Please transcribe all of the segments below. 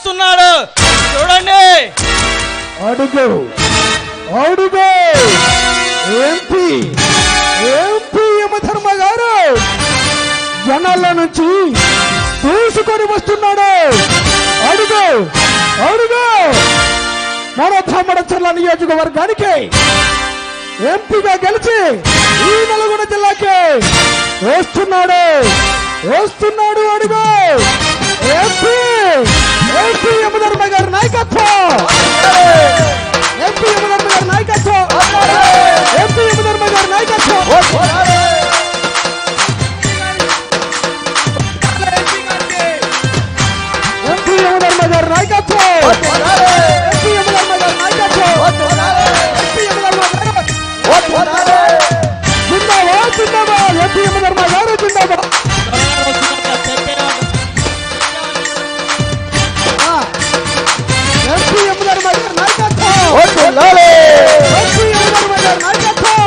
వస్తున్నాడు చూడండి. అడుగు అడుగు ఎంపీ యమధర్మ గారు జనాల నుంచి దూసుకొని వస్తున్నాడు. అడుగు అడుగు మన బ్రహ్మణచర్ల నియోజకవర్గానికి ఎంపీగా గెలిచి ఈ నల్గొండ జిల్లాకి వస్తున్నాడు. అడుగు ఎంపీ యమధర్మ గారి నాయకత్వం. ఎంపీ యమధర్మ గారి నాయకత్వం. ఎంపీ యమధర్మ గారి నాయకత్వం. ఎంపీ యమధర్మ గారి నాయకత్వం. ఎంపీ యమధర్మ గారి నాయకత్వం. ఎంపీ యమధర్మ గారు జిందాబాద్ జిందాబాద్. ఎంపీ యమధర్మ గారు జిందాబాద్. ఎంపీ యమధర్మ గారి నాయకత్వం. ఎంపీ యమధర్మ గారి నాయకత్వం.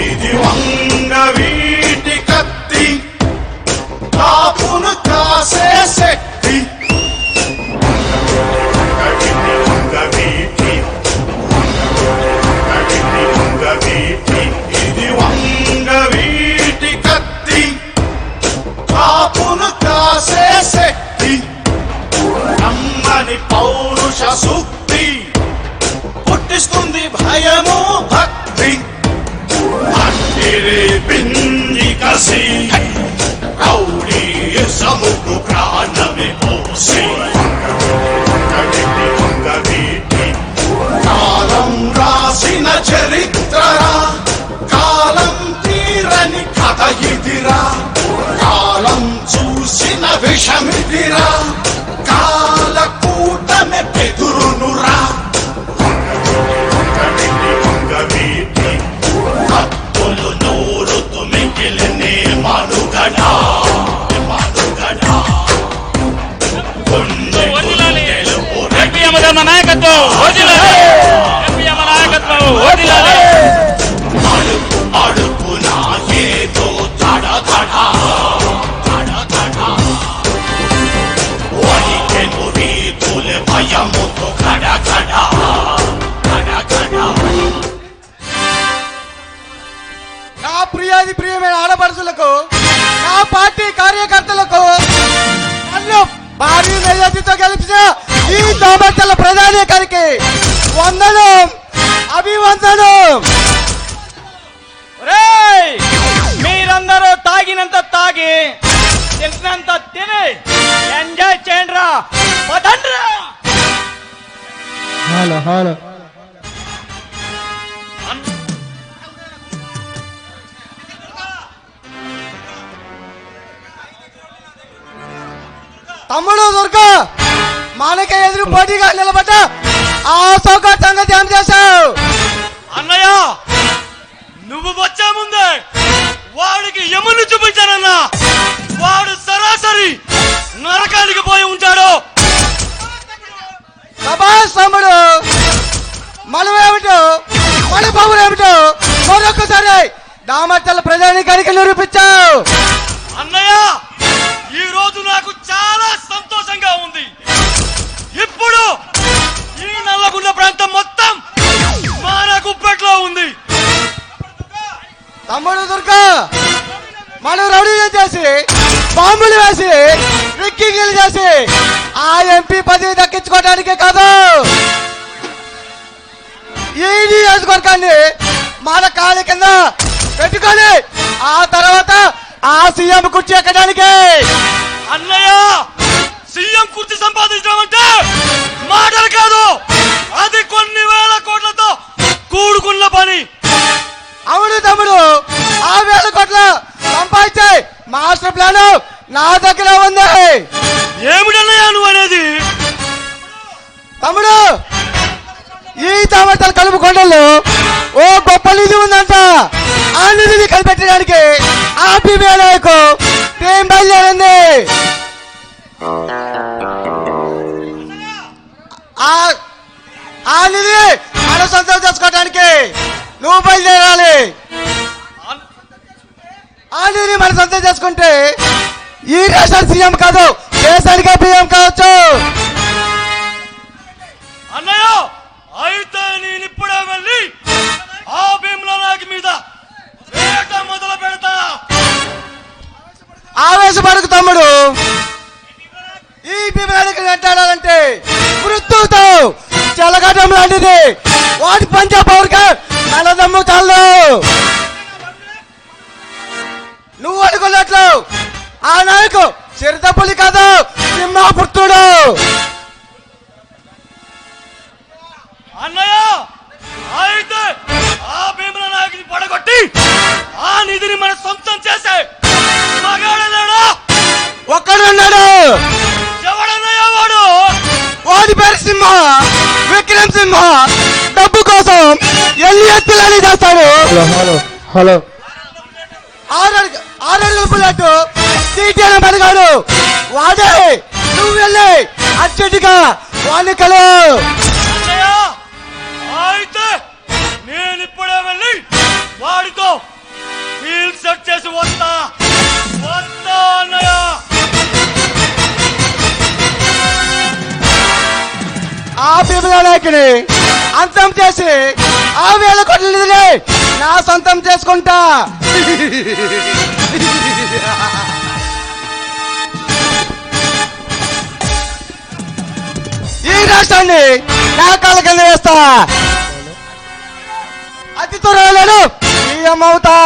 ఇది వంగవీటి కత్తి కాపును కాసే శక్తి. ఇది వంగవీటి కత్తి కాపును కాసే శక్తి. నమ్మని పౌరుష సూక్తి పుట్టిస్తుంది భయము భక్తి. అంటిరే పిండి కసి కౌడి సముకు ప్రాణమే పోసి. కాలం రాసిన చరిత్రరా కాలం తీరని కథ ఇదిరా. కాలం చూసిన విషమిదిరా కాల కూటమి బెదురునురా. కత్తులు నూరుతు మిగిలినే మనుగడా మనుగడా. ఎంపీ యమధర్మ నాయకత్వం వదిలాలి. ఎంపీ యమ నాయకత్వం వదిలాలి. అడుగు అడుగునా ఏదో తడ తడ తడ తడ. వణికెను రీతులు భయముతో కడ కడ కడ కడ. నా ప్రియమైన ఆడపడుచులకు, నా పార్టీ కార్యకర్తలకు, నన్ను భారీ మెజార్టీతో గెలిచిన ఈ దామర్చల ప్రజానీకానికి వందనం అభివందనం. మీరందరూ తాగినంత తాగి తిన్నంత తిని ఎంజాయ్ చేయండిరా. పదండ్రా. తమ్ముడు దుర్గా మనకి ఎదురు పోటీగా నిలబడ్డ ఆ సౌకర్య సంగతి ఏం చేశావు? అన్నయ్య నువ్వు వచ్చే ముందే వాడికి యముని చూపించానన్నా. వాడు సరాసరి నరకానికి పోయి ఉంటాడు. సభాష్ తమ్ముడు. మనమేమిటో మన పౌరేమిటో మరొకసారి దామర్చల ప్రజానీకానికి నిరూపించావు. అన్నయ్య ఈ రోజు నాకు చాలా సంతోషంగా ఉంది. ఇప్పుడు ఈ నల్లగొండ ప్రాంతం మొత్తం మన గుప్పెట్లో ఉంది. తమ్ముడు దుర్గా మనం రౌడీలు చేసి బాంబులు వేసి రిక్కింగ్లు చేసి ఆ ఎంపీ పదవి దక్కించుకోవడానికి కాదు, ఈ నియోజకవర్గాన్ని మన కాళ్ళ కింద పెట్టుకొని ఆ తర్వాత ఆ సీఎం కుర్చీ ఎక్కడానికి. అన్నయ్య సీఎం కుర్చీ సంపాదించడం అంటే మాటలు కాదు, అది కొన్ని వేల కోట్లతో కూడుకున్న పని. అవును తమ్ముడు, ఆ 1000 కోట్ల సంపాదించే మాస్టర్ ప్లాన్ నా దగ్గర ఉంది. ఏమిటన్నయ్య నువ్వు అనేది? తమ్ముడు రాష్ట్రమంతా ఆ నిధిని కనిపెట్టడానికి ఆ భీమేనాయకు టీం బయలుదేరింది. ఆ నిధి మన సొంతం చేసుకోవడానికి నువ్వు బయలుదేరాలి. ఆ నిధిని మన సొంతం చేసుకుంటే ఈ రాష్ట్ర సీఎం కాదు, దేశానికి పీఎం కావచ్చు. అన్నయ్య అయితే నేను ఇప్పుడే వెళ్ళి ఆ భీముల నాయకు మీద వేట మొదలు పెడతా. ఆవేశపడకు తమ్ముడు, ఈ భీమనాయకు వెంటాడాలంటే మృత్యుతో జలగటం లాంటిది. వాటి పంచపౌరుగా నలదమ్ము చాలు. నువ్వు అనుకున్నట్లు ఆ నాయకు చిరుతపులి కాదు, సింహపుత్రుడు. అన్నయ్య అయితే ఆ భీముల నాయకుని పడగొట్టి ఆ నిధిని మన సొంతం చేసే మగాడలేడా? ఒక్కడున్నాడు. ఎవడన్నయ్య వాడు? వాడి పేరు సింహ, విక్రమ్ సింహ. డబ్బు కోసం ఎల్లి ఎత్తులని చేస్తాడు. హలో ఆరడుగుల బుల్లెట్ తీటేన పడగాడు వాడే. నువ్వు వెళ్ళి అచ్చటిగా వాడిని కలు. అన్నయ్య అయితే నేను ఇప్పుడే వెళ్ళి వాడితో ఫీల్డ్ సెట్ చేసి వస్తా అన్నయ్య. ఆ భీమనాయకుని అంతం చేసి ఆ 1000 కోట్ల నిధిని నా సొంతం చేసుకుంటా. ఈ రాష్ట్రాన్ని నా కాళ్ళ కింద వేస్తా. అతి త్వరలో సీఎం అవుతా.